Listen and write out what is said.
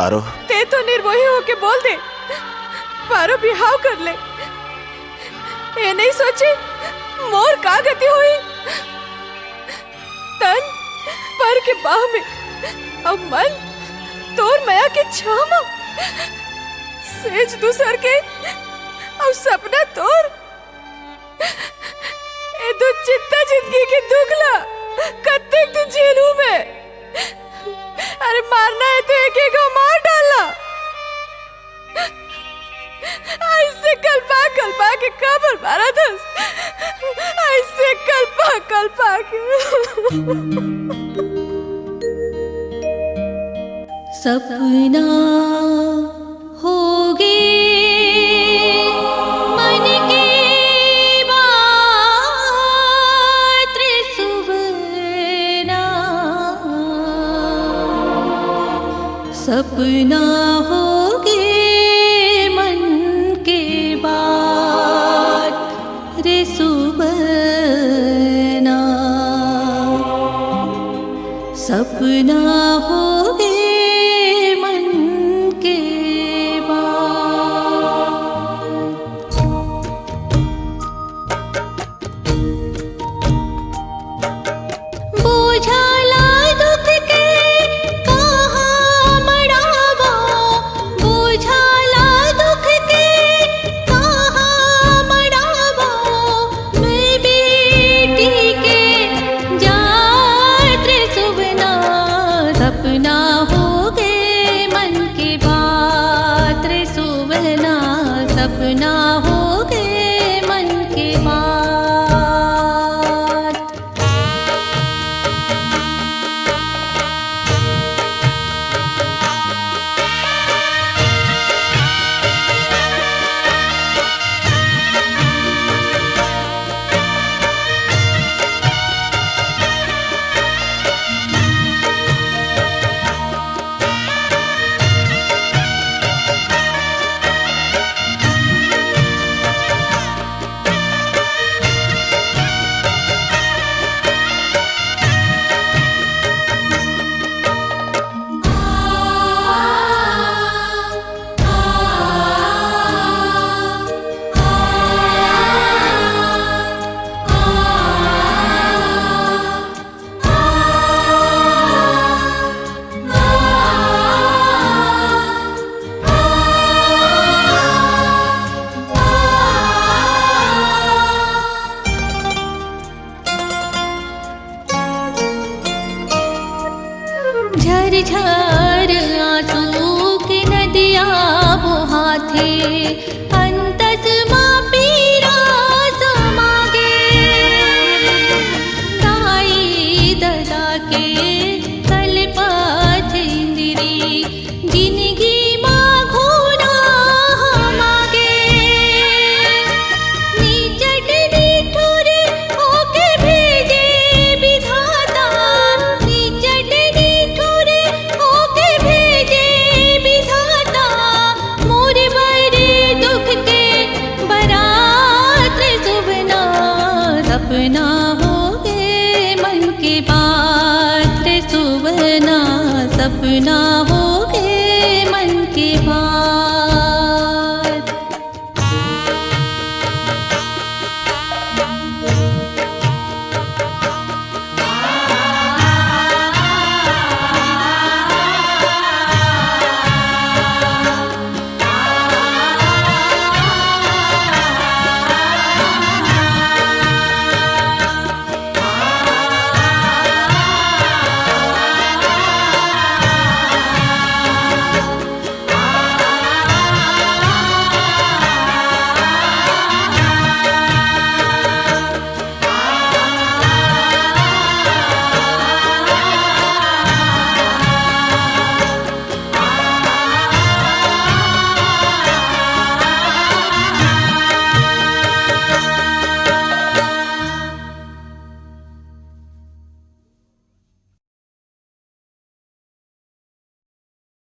पारो ते तो निर्मोही होके बोल दे, पारो बिहाव कर ले। ये नहीं सोचे मोर का गति हुई। तन पर के बाह में अब मन तोर माया के छाव में सेज दूसर के अब सपना तोर ए दो चित्ता जिंदगी के दुखला कत्तेक दिन जेलू में। अरे मारना है तो एक एक मार डालना। ऐसे कल्पा के काबर मारा था, ऐसे कल्पा के सपना होगे मन के बात सुवना, सपना होगे मन के बात रे सुवना, सपना होगे सपना हो गए मन के बात। झरझर आंसू की नदिया बहाते अंतस माँ पीरा समागे, दाई ददा के कलपथ इंदिरी जिंदगी माँ घोना मागे, नीचट निठुर होके भेजे विधाता, नीचट सपना हो गए मन के बात सुवना, सपना